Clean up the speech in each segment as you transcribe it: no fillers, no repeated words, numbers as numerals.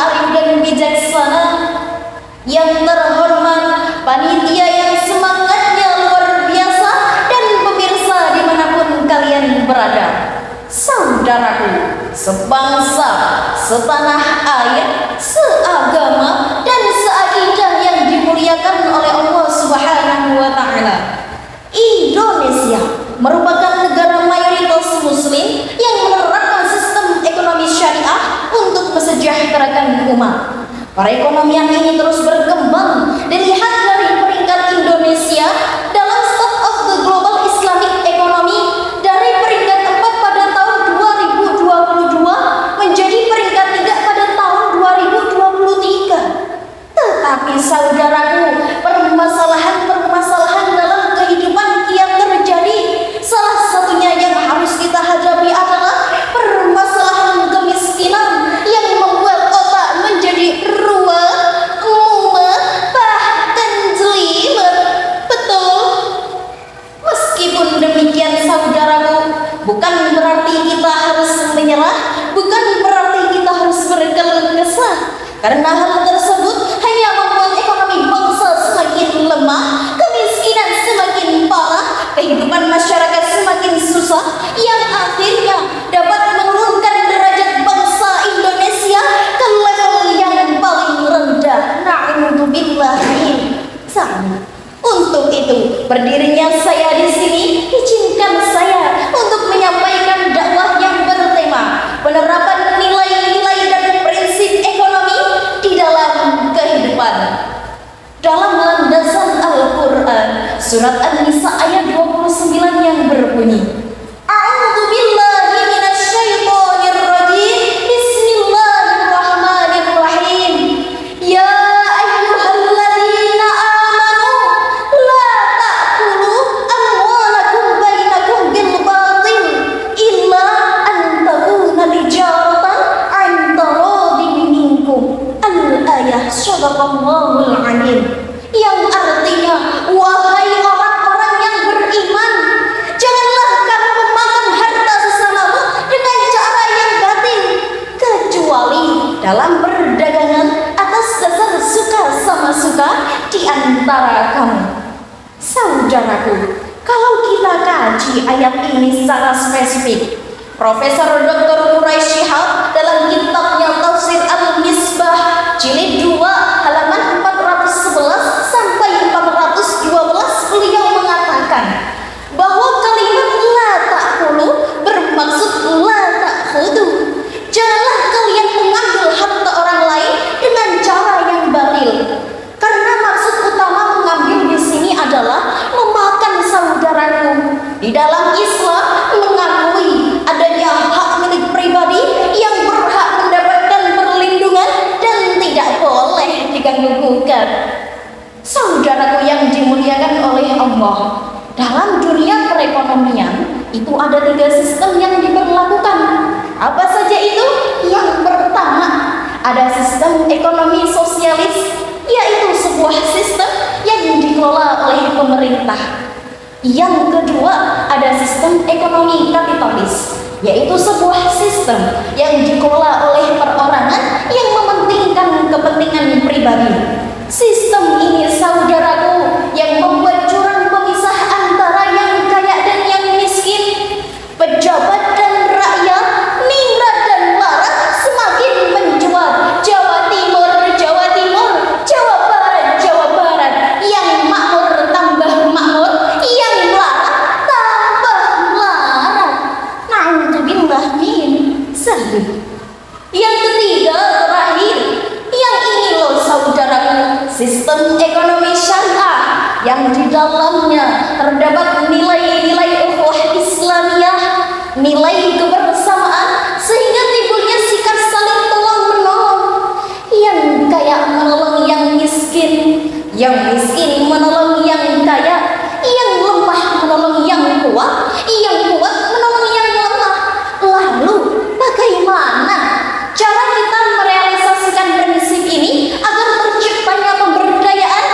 arif dan bijaksana, yang terhormat panitia yang semangatnya luar biasa, dan pemirsa dimanapun kalian berada. Saudaraku, sebangsa, setanah air, seagama, dan seakidah yang dimuliakan oleh Allah Subhanahu wa Ta'ala. Indonesia merupakan negara mayoritas muslim yang menerapkan sistem ekonomi syariah untuk mesejahterakan umat. Perekonomian ini terus berkembang. Dilihat dari peringkat Indonesia dalam State of the Global Islamic Economy dari peringkat 4 pada tahun 2022 menjadi peringkat 3 pada tahun 2023. Tetapi saudaraku, permasalahan-permasalahan dalam kehidupan yang terjadi, salah satunya yang harus kita hadapi adalah permasalahan kemiskinan yang membuat otak menjadi ruwet, mumet, bahkan jelimet. Betul? Meskipun demikian saudaraku, bukan berarti kita harus menyerah, bukan berarti kita harus berkeluh kesah, karena hal tersebut hanya membuat ekonomi bangsa semakin lemah, kemiskinan semakin parah, kehidupan masyarakat semakin susah, yang akhirnya dapat menurunkan derajat bangsa Indonesia ke level yang paling rendah. Na'udzubillah min dzalik. Untuk itu, berdirinya saya di sini, izinkan saya untuk menyampaikan dakwah yang bertema penerapan nilai-nilai dan prinsip ekonomi di dalam kehidupan. Dalam landasan Al-Quran, surat An-Nisa ayat 29 yang berbunyi, A'udzubillahi minasyaitonir rajim, Bismillahirrahmanirrahim. Ya ayyuhalladzina amanu la ta'kulu amwalakum bainakum bil batil illa an takuna tijaratan 'an taradin minkum. Al-ayah, sadaqallahul 'alim. Yang artinya, wahai orang-orang yang beriman, janganlah kamu memakan harta sesamamu dengan cara yang batil, kecuali dalam perdagangan atas dasar suka sama suka di antara kamu. Saudaraku, kalau kita kaji ayat ini secara spesifik, Profesor Dr. Quraisy Shihab dalam kitabnya Tafsir Al-Misbah jilid 2 halaman 411 sampai 412 beliau mengatakan bahwa kalimat la ta'kulu bermaksud la ta'khudu. Janganlah kalian mengambil harta orang lain dengan cara yang batil. Karena maksud utama mengambil di sini adalah memakan saudaraku. Di dalam Islam mengakui adanya hak milik pribadi yang berhak mendapatkan perlindungan dan tidak boleh diganggu-gugat. Saudaraku yang dimuliakan oleh Allah, dalam dunia perekonomian itu ada 3 sistem yang diberlakukan. Apa saja itu? Yang pertama, ada sistem ekonomi sosialis, yaitu sebuah sistem yang dikelola oleh pemerintah. Yang kedua, ada sistem ekonomi kapitalis, yaitu sebuah sistem yang dikelola oleh perorangan yang mementingkan kepentingan pribadi. Sistem ini saudaraku yang membuat jurang pemisah antara yang kaya dan yang miskin, pejabat dan rakyat, ningrat dan larat semakin mencuat. Jawa Timur, Jawa Timur, Jawa Barat, Jawa Barat, yang makmur tambah makmur, yang larat tambah larat. Na'udzubillah min dzalik. Yang ketiga, terakhir, yang ini loh saudaraku, sistem ekonomi syariah yang di dalamnya terdapat nilai-nilai ukhuwah Islamiyah, nilai kebersamaan, sehingga timbulnya sikap saling tolong-menolong. Yang kaya menolong yang miskin, yang miskin menolong yang kaya, yang lemah menolong yang kuat, yang kuat menolong yang lemah. Lalu bagaimana cara kita merealisasikan prinsip ini agar terciptanya pemberdayaan?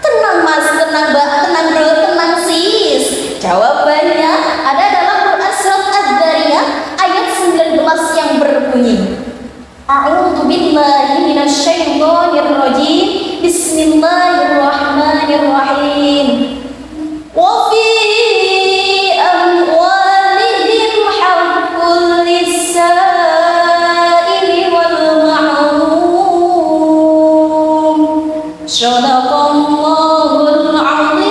Tenang mas, tenang mbak, tenang bro, tenang sis. Jawabannya ada dalam Quran surat Ad-Dzariyat ayat 19 yang berbunyi, A'udzubillahi Shadaqallahul azim.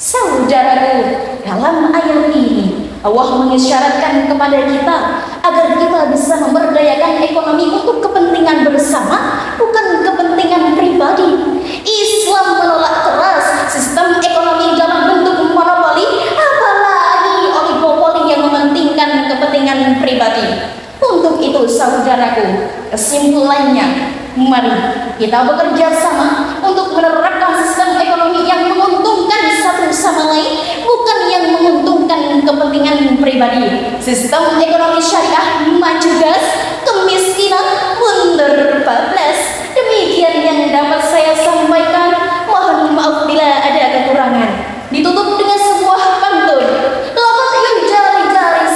Saudaraku, dalam ayat ini Allah mengisyaratkan kepada kita agar kita bisa memberdayakan ekonomi untuk kepentingan bersama, bukan kepentingan pribadi. Islam menolak keras sistem ekonomi dalam bentuk monopoli, apalagi oligopoli yang mementingkan kepentingan pribadi. Untuk itu saudaraku, kesimpulannya, mari kita bekerja sama untuk menerapkan sistem ekonomi yang menguntungkan satu sama lain, bukan yang menguntungkan kepentingan pribadi. Sistem ekonomi syariah maju gas, kemiskinan mundur bablas. Demikian yang dapat saya sampaikan. Mohon maaf bila ada kekurangan. Ditutup dengan sebuah pantun. Laqad yunjari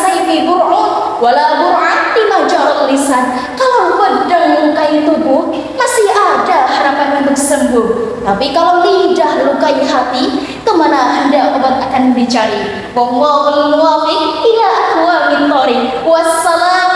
sayfi bur'un wala bur'an di majarul lisan. Kalau pedang lukai tubuh, masih ada harapan untuk sembuh. Tapi kalau lidah lukai hati, kemana hendak obat akan dicari? Wallahul muwaffiq ila aqwamit thoriq. Wassalam.